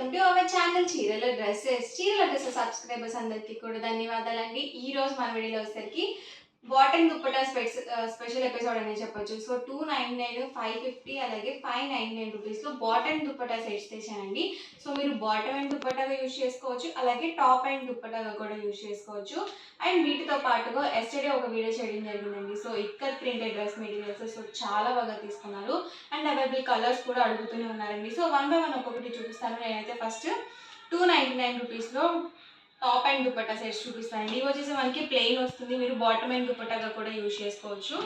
Welcome to our channel చీరల dresses subscribers అందరికీ కూడా ధన్యవాదాలండి. ఈ రోజు మన వీడియోలో వచ్చేసరికి బాటమ్ దుప్పటా స్పెషల్ ఎపిసోడ్ అని చెప్పొచ్చు. సో 299, 550 అలాగే 599 రూపీస్లో బాటమ్ దుప్పటా సెట్స్ తెచ్చానండి. సో మీరు బాటమ్ అండ్ దుప్పటాగా యూజ్ చేసుకోవచ్చు, అలాగే టాప్ అండ్ దుప్పటాగా కూడా యూజ్ చేసుకోవచ్చు. అండ్ వీటితో పాటుగా ఎస్టర్డే ఒక వీడియో చేయడం జరిగిందండి. So ikat printed dress materials so చాలా బాగా తీసుకున్నారు. అండ్ అవైలబుల్ కలర్స్ కూడా అడుగుతూనే ఉన్నారండి. సో 1 by 1 ఒక్కొక్కటి చూపిస్తాను. నేనైతే ఫస్ట్ 299 రూపీస్లో టాప్ అండ్ దుపట్టా సెట్స్ చూపిస్తానండి. ఇవి వచ్చేసి మనకి ప్లెయిన్ వస్తుంది. మీరు బాటమ్ అండ్ దుపట్టాగా కూడా యూజ్ చేసుకోవచ్చు.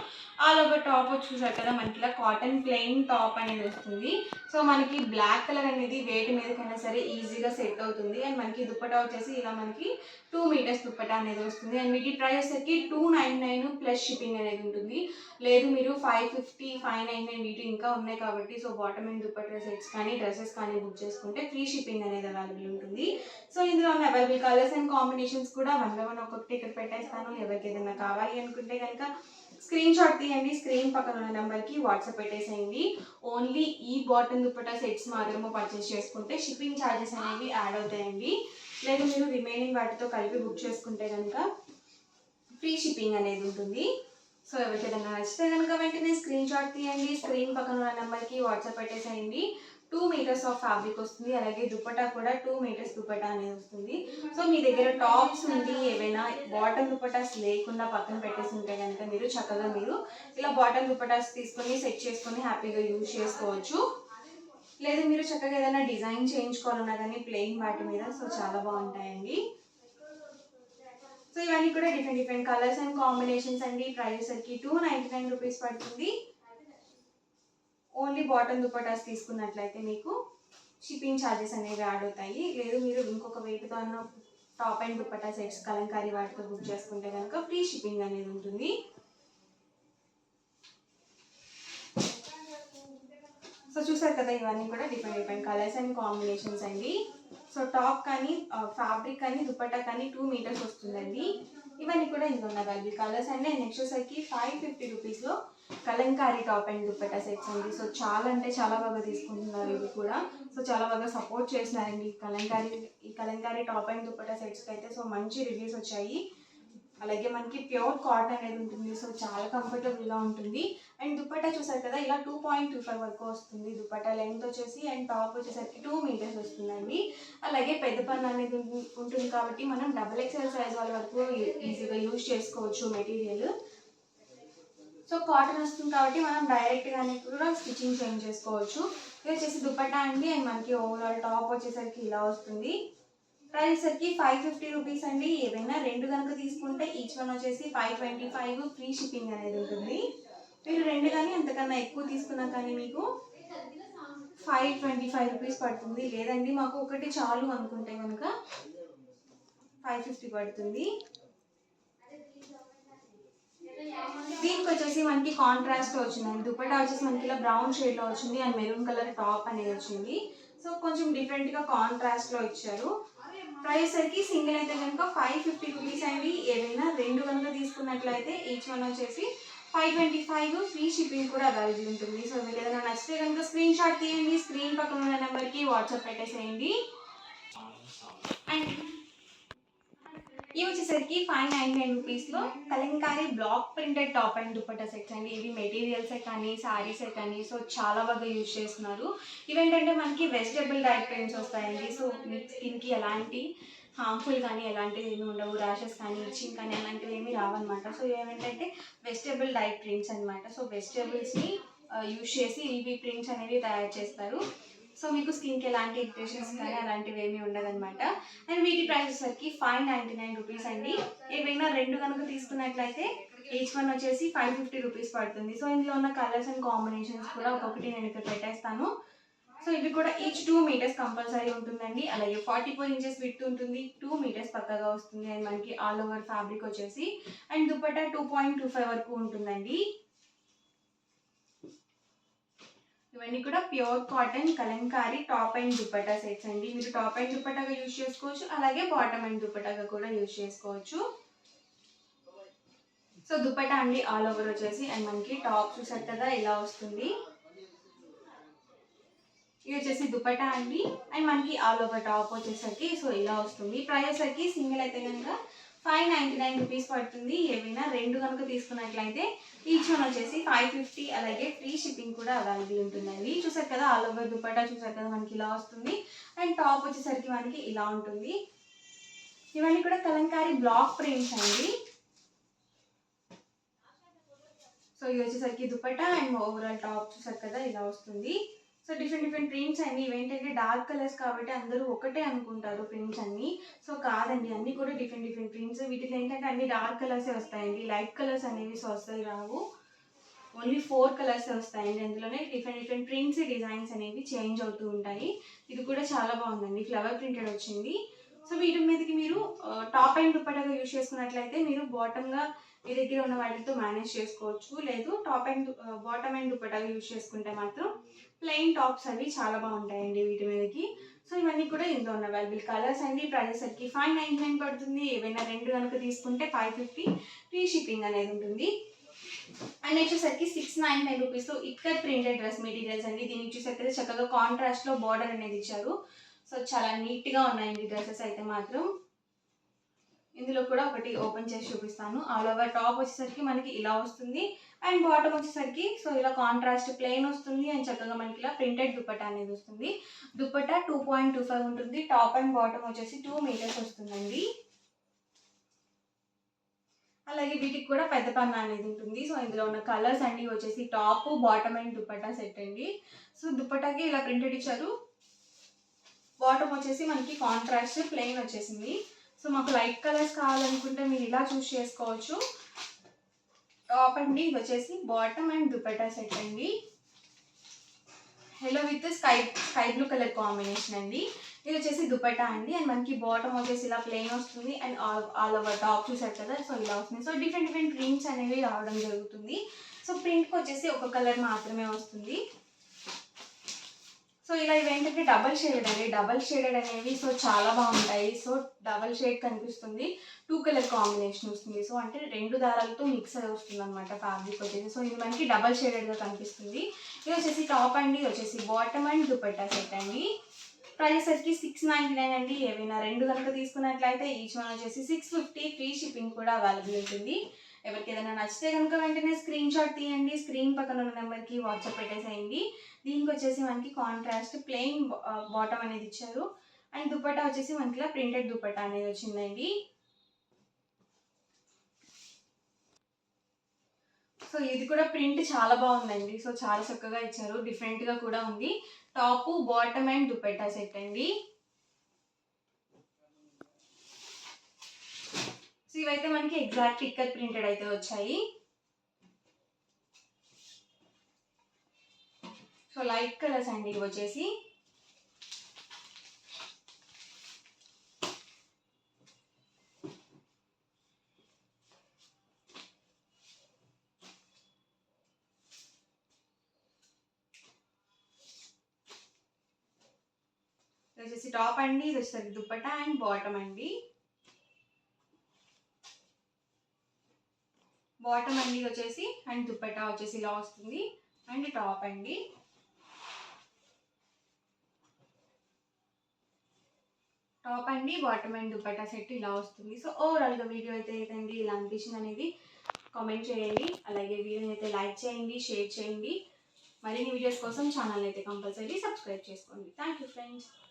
ఆల్ ఓవర్ టాప్ చూసారు కదా, మనకి ఇలా కాటన్ ప్లెయిన్ టాప్ అనేది వస్తుంది. సో మనకి బ్లాక్ కలర్ అనేది వేటి మీదకైనా సరే ఈజీగా సెట్ అవుతుంది. అండ్ మనకి దుపట్టా వచ్చేసి ఇలా మనకి 2 మీటర్స్ దుపట్టా అనేది వస్తుంది. అండ్ వీటి ప్రైస్ వచ్చేసరికి 299 ప్లస్ షిప్పింగ్ అనేది ఉంటుంది. లేదు మీరు 550, 599 వీటి ఇంకా ఉన్నాయి కాబట్టి so bottom and dupatta sets కానీ డ్రెస్సెస్ కానీ బుక్ చేసుకుంటే ఫ్రీ షిప్పింగ్ అనేది అవైలబుల్ ఉంటుంది. సో ఇందులో ఉన్న అవైలబుల్ కలర్స్ అండ్ కాంబినేషన్స్ కూడా 1 by 1 ఒక్కొక్కటి ఇక్కడ పెట్టేస్తాను. ఎవరికి ఏదైనా కావాలి అనుకుంటే కనుక స్క్రీన్ షాట్ తీయండి, స్క్రీన్ పక్కన ఉన్న నెంబర్కి వాట్సాప్ పెట్టేసేయండి. ఓన్లీ ఈ బాటమ్ దుపట్టా సెట్స్ మాత్రమే పర్చేస్ చేసుకుంటే షిప్పింగ్ ఛార్జెస్ అనేవి యాడ్ అవుతాయండి. లేదు మీరు రిమైనింగ్ వాటితో కలిపి బుక్ చేసుకుంటే కనుక ఫ్రీ షిప్పింగ్ అనేది ఉంటుంది. సో ఎవరికి ఏదైనా నచ్చితే కనుక వెంటనే స్క్రీన్ షాట్ తీయండి, స్క్రీన్ పక్కన ఉన్న నెంబర్కి వాట్సాప్ పెట్టేసేయండి. 2 మీటర్స్ ఆఫ్ ఫ్యాబ్రిక్ వస్తుంది. అలాగే దుపట్టా కూడా 2 మీటర్స్ దుపట్టా అనేది వస్తుంది. సో మీ దగ్గర టాప్స్ ఉండి ఏవైనా బాటమ్ దుపట్టాస్ లేకుండా పక్కన పెట్టేసి ఉంటే కనుక మీరు చక్కగా మీరు ఇలా బాటమ్ దుపట్టాస్ తీసుకొని సెట్ చేసుకొని హ్యాపీగా యూజ్ చేసుకోవచ్చు. లేదు మీరు చక్కగా ఏదైనా డిజైన్ చేయించుకోవాలన్నా కానీ ప్లెయిన్ వాటి మీద సో చాలా బాగుంటాయండి. సో ఇవన్నీ కూడా డిఫరెంట్ కలర్స్ అండ్ కాంబినేషన్స్ అండి. ప్రైస్ వచ్చి 299 రూపీస్ పడుతుంది. ఓన్లీ బాటమ్ దుపట్టాస్ తీసుకున్నట్లయితే మీకు షిప్పింగ్ ఛార్జెస్ అనేవి యాడ్ అవుతాయి. లేదు మీరు ఇంకొక వెయిట్తో అన్న top and dupatta sets Kalamkari వాటితో బుక్ చేసుకుంటే కనుక ఫ్రీ షిప్పింగ్ అనేది ఉంటుంది. సో చూసారు కదా, ఇవన్నీ కూడా డిఫరెంట్ కలర్స్ అండ్ కాంబినేషన్స్ అండి. సో టాప్ కానీ ఫ్యాబ్రిక్ కానీ దుపట్టా కానీ 2 మీటర్స్ వస్తుందండి. ఇవన్నీ కూడా ఇందులో ఉన్న అవైలబుల్ కలర్స్ అండి. నెక్స్ట్ వచ్చేసరికి 550 రూపీస్లో Kalamkari top and dupatta sets అండి. సో చాలా అంటే చాలా బాగా తీసుకుంటున్నారు ఇవి కూడా. సో చాలా బాగా సపోర్ట్ చేస్తున్నారండి ఈ కలంకారీ టాప్ అండ్ దుపట్టా సెట్స్కి అయితే. సో మంచి రివ్యూస్ వచ్చాయి. అలాగే మనకి ప్యూర్ కాటన్ అనేది ఉంటుంది. సో చాలా కంఫర్టబుల్గా ఉంటుంది. అండ్ దుపట్టా చూసారు కదా, ఇలా 2.25 వరకు వస్తుంది. దుపట్టా లెంత్ వచ్చేసి అండ్ టాప్ వచ్చేసరికి 2 మీటర్స్ వస్తుందండి. అలాగే పెద్ద పన్ను అనేది ఉంటుంది కాబట్టి మనం XXL సైజ్ వాళ్ళ వరకు ఈజీగా యూజ్ చేసుకోవచ్చు మెటీరియల్. సో కాటన్ వస్తుంది కాబట్టి మనం డైరెక్ట్గానే కూడా స్టిచ్చింగ్ చేంజ్ చేసుకోవచ్చు. ఇది వచ్చేసి దుపట్టా అండి. అండ్ మనకి ఓవరాల్ టాప్ వచ్చేసరికి ఇలా వస్తుంది. ప్రైస్ వచ్చేసరికి 550 రూపీస్ అండి. ఏవైనా రెండు కనుక తీసుకుంటే ఈచ్ వన్ వచ్చేసి 525 ఫ్రీ షిప్పింగ్ అనేది ఉంటుంది. మీరు రెండు కానీ అంతకన్నా ఎక్కువ తీసుకున్నా కానీ మీకు 525 రూపీస్ పడుతుంది. లేదండి మాకు ఒకటి చాలు అనుకుంటే కనుక 550 పడుతుంది. దీనికి వచ్చేసి మనకి కాంట్రాస్ట్ వచ్చిందండి. దుపట్టా వచ్చేసి మనకి ఇలా బ్రౌన్ షేడ్లో వచ్చింది అండ్ మెరూన్ కలర్ టాప్ అనేది వచ్చింది. సో కొంచెం డిఫరెంట్గా కాంట్రాస్ట్లో ఇచ్చారు. ప్రైస్ సరికి సింగిల్ అయితే కనుక 550 రూపీస్ అండి. ఏదైనా రెండు కనుక తీసుకున్నట్లయితే ఈచ్ వన్ వచ్చేసి 525 ఫ్రీ షిప్పింగ్ కూడా అవైలబుల్ ఉంటుంది. సో మీరు ఏదైనా నచ్చితే కనుక స్క్రీన్ షాట్ తీయండి, స్క్రీన్ పక్కన ఉన్న నెంబర్కి వాట్సాప్ పెట్టేసేయండి. అండ్ ఇవి వచ్చేసరికి 599 రూపీస్లో Kalamkari block printed top and dupatta sets అండి. ఇవి మెటీరియల్సే కానీ శారీసే కానీ సో చాలా బాగా యూజ్ చేస్తున్నారు. ఇవేంటంటే మనకి వెజిటబుల్ డైట్ ప్రింట్స్ వస్తాయండి. సో మీ స్కిన్కి ఎలాంటి హార్మ్ఫుల్ కానీ ఎలాంటివి ఏమి ఉండవు, ర్యాషెస్ కానీ ఇచ్చింగ్ కానీ అలాంటివి ఏమి రావన్నమాట. సో ఏమేంటంటే వెజిటబుల్ డైట్ ప్రింట్స్ అనమాట. సో వెజిటబుల్స్ని యూజ్ చేసి ఇవి ప్రింట్స్ అనేవి తయారు చేస్తారు. సో మీకు స్కిన్కి ఎలాంటి ఇరిటేషన్స్ కానీ అలాంటివి ఏమీ ఉండదన్నమాట. అండ్ వీటి ప్రైస్ వచ్చేసరికి 599 రూపీస్ అండి. ఏవైనా రెండు కనుక తీసుకున్నట్లయితే ఈచ్ వన్ వచ్చేసి 550 రూపీస్ పడుతుంది. సో ఇందులో ఉన్న కలర్స్ అండ్ కాంబినేషన్స్ కూడా ఒక్కొక్కటి నేను ఇక్కడ పెట్టేస్తాను. సో ఇవి కూడా ఈచ్ 2 మీటర్స్ కంపల్సరీ ఉంటుందండి. అలాగే 44 ఇంచెస్ విడ్త్ ఉంటుంది, 2 మీటర్స్ పక్కగా వస్తుంది. అండ్ మనకి ఆల్ ఓవర్ ఫ్యాబ్రిక్ వచ్చేసి అండ్ దుపట్టా 2.25 వరకు ఉంటుందండి. ఇవన్నీ కూడా pure cotton Kalamkari top and dupatta sets అండి. మీరు టాప్ అండ్ దుపట్టాగా యూజ్ చేసుకోవచ్చు, అలాగే బాటమ్ అండ్ దుపట్టాగా కూడా యూజ్ చేసుకోవచ్చు. సో దుపట్టా అండి ఆల్ ఓవర్ వచ్చేసి అండ్ మనకి టాప్ చూసారు కదా ఇలా వస్తుంది. ఇది వచ్చేసి దుపట్టా అండి. అండ్ మనకి ఆల్ ఓవర్ టాప్ వచ్చేసరికి సో ఇలా వస్తుంది. ప్రైస్ వచ్చేసరికి సింగిల్ అయితే కనుక 599 రూపీస్ పడుతుంది. ఏవైనా రెండు కనుక తీసుకున్నట్లయితే ఈచ్ వన్ వచ్చేసి 550, అలాగే ఫ్రీ షిప్పింగ్ కూడా అవైలబుల్ ఉంటుందండి. చూసారు కదా ఆల్ ఓవర్ దుపట్టా, చూసారు కదా మనకి ఇలా వస్తుంది. అండ్ టాప్ వచ్చేసరికి మనకి ఇలా ఉంటుంది. ఇవన్నీ కూడా కలంకారీ బ్లాక్ ప్రింట్స్ అండి. సో ఇది వచ్చేసరికి దుపట్టా అండ్ ఓవరాల్ టాప్ చూసారు కదా ఇలా వస్తుంది. సో డిఫరెంట్ ప్రింట్స్ అండి. ఇవేంటంటే డార్క్ కలర్స్ కాబట్టి అందరూ ఒకటే అనుకుంటారు ప్రింట్స్ అన్ని. సో కాదండి, అన్ని కూడా డిఫరెంట్ ప్రింట్స్. వీటిలో ఏంటంటే అన్ని డార్క్ కలర్సే వస్తాయండి. లైట్ కలర్స్ అనేవి సో అస్సలు రావు. ఓన్లీ 4 కలర్స్ వస్తాయండి. అందులోనే డిఫరెంట్ ప్రింట్స్, డిజైన్స్ అనేవి చేంజ్ అవుతూ ఉంటాయి. ఇది కూడా చాలా బాగుందండి, ఫ్లవర్ ప్రింటెడ్ వచ్చింది. సో వీటి మీదకి మీరు టాప్ అండ్ దుపట్టాగా యూజ్ చేసుకున్నట్లయితే మీరు బాటమ్గా మీ దగ్గర ఉన్న వాటితో మేనేజ్ చేసుకోవచ్చు. లేదు బాటమ్ అండ్ దుపట్టాగా యూజ్ చేసుకుంటే మాత్రం ప్లెయిన్ టాప్స్ అవి చాలా బాగుంటాయండి వీటి మీదకి. సో ఇవన్నీ కూడా ఇందులో ఉన్న అవైలబుల్ కలర్స్ అండి. ప్రైస్ సరికి 599 పడుతుంది. ఏవైనా రెండు కనుక తీసుకుంటే 550 ఫ్రీ షిప్పింగ్ అనేది ఉంటుంది. అండ్ వచ్చేసరికి 699 రూపీస్లో ఇక్కత్ ప్రింటెడ్ డ్రెస్ మెటీరియల్స్ అండి. దీనికి చూసరికి చక్కగా కాంట్రాస్ట్లో బార్డర్ అనేది ఇచ్చారు. సో చాలా నీట్గా ఉన్నాయండి డ్రెస్సెస్ అయితే మాత్రం. ఇందులో కూడా ఒకటి ఓపెన్ చేసి చూపిస్తాను. ఆల్ ఓవర్ టాప్ వచ్చేసరికి మనకి ఇలా వస్తుంది. అండ్ బాటమ్ వచ్చేసరికి సో ఇలా కాంట్రాస్ట్ ప్లెయిన్ వస్తుంది. అండ్ చక్కగా మనకి ఇలా ప్రింటెడ్ దుపట్టా అనేది వస్తుంది. దుపట్టా 2.25 ఉంటుంది. టాప్ అండ్ బాటమ్ వచ్చేసి 2 మీటర్స్ వస్తుందండి. అలాగే వీటికి కూడా పెద్ద పన్నా అనేది ఉంటుంది. సో ఇందులో ఉన్న కలర్స్ అండి వచ్చేసి top, bottom and dupatta set అండి. సో దుపట్టాకి ఇలా ప్రింటెడ్ ఇచ్చారు. బాటమ్ వచ్చేసి మనకి కాంట్రాస్ట్ ప్లెయిన్ వచ్చేసింది. సో మాకు లైట్ కలర్స్ కావాలనుకుంటే మీరు ఇలా చూస్ చేసుకోవచ్చు. టాప్ అండి ఇది వచ్చేసి బాటమ్ అండ్ దుపట్టా సెట్ అండి. Yellow with sky blue colour combination అండి. ఇది వచ్చేసి దుపట్టా అండి. అండ్ మనకి బాటమ్ వచ్చేసి ఇలా ప్లెయిన్ వస్తుంది. అండ్ ఆల్ ఓవర్ టాప్ చూసారు కదా సో ఇలా వస్తుంది. సో డిఫరెంట్ ప్రింట్స్ అనేవి రావడం జరుగుతుంది. సో ప్రింట్కి వచ్చేసి ఒక కలర్ మాత్రమే వస్తుంది. సో ఇలా ఇవేంటంటే డబల్ షేడెడ్ అనేవి సో చాలా బాగుంటాయి. సో డబల్ షేడ్ కనిపిస్తుంది, 2 కలర్ కాంబినేషన్ వస్తుంది. సో అంటే రెండు దారాలతో మిక్స్ అయి వస్తుంది అనమాట ఫ్యాబ్రిక్ వచ్చేసి. సో ఇది మనకి డబల్ షేడెడ్గా కనిపిస్తుంది. ఇది వచ్చేసి టాప్ అండి, ఇది వచ్చేసి బాటమ్ అండ్ దుపట్టా సెట్ అండి. ప్రైస్ వచ్చి 699 అండి. ఏవైనా రెండు కనుక తీసుకున్నట్లయితే ఈచ్ వన్ వచ్చేసి 650, ఫ్రీ షిప్పింగ్ కూడా అవైలబుల్ ఉంటుంది. ఎవరికి ఏదైనా నచ్చితే కనుక వెంటనే స్క్రీన్ షాట్ తీయండి, స్క్రీన్ పక్కన ఉన్న నెంబర్కి వాట్సాప్ పెట్టేసేయండి. దీనికి వచ్చేసి మనకి కాంట్రాస్ట్ ప్లెయిన్ బాటమ్ అనేది ఇచ్చారు. అండ్ దుపట్టా వచ్చేసి మనకి ఇలా ప్రింటెడ్ దుపట్టా అనేది వచ్చిందండి. సో ఇది కూడా ప్రింట్ చాలా బాగుందండి. సో చాలా చక్కగా ఇచ్చారు, డిఫరెంట్గా కూడా ఉంది. Top, bottom and dupatta set అండి. సో ఇవైతే మనకి ఎగ్జాక్ట్ ఇక్కత్ ప్రింటెడ్ అయితే వచ్చాయి. సో లైట్ కలర్స్ అండి ఇవి వచ్చేసి. ఇది వచ్చేసి టాప్ అండి, ఇది వచ్చేసరికి దుపట్టా అండ్ బాటమ్ అండి. బాటమ్ అండి వచ్చేసి అండ్ దుపట్టా వచ్చేసి ఇలా వస్తుంది. అండ్ టాప్ అండి. టాప్ అండి, బాటమ్ అండ్ దుపట్టా సెట్ ఇలా వస్తుంది. సో ఓవరాల్గా వీడియో అయితే ఏదండి ఇలా అనిపించింది అనేది కామెంట్ చేయండి. అలాగే వీడియోని అయితే లైక్ చేయండి, షేర్ చేయండి. మరిన్ని వీడియోస్ కోసం ఛానల్ అయితే కంపల్సరీ సబ్స్క్రైబ్ చేసుకోండి. Thank you friends.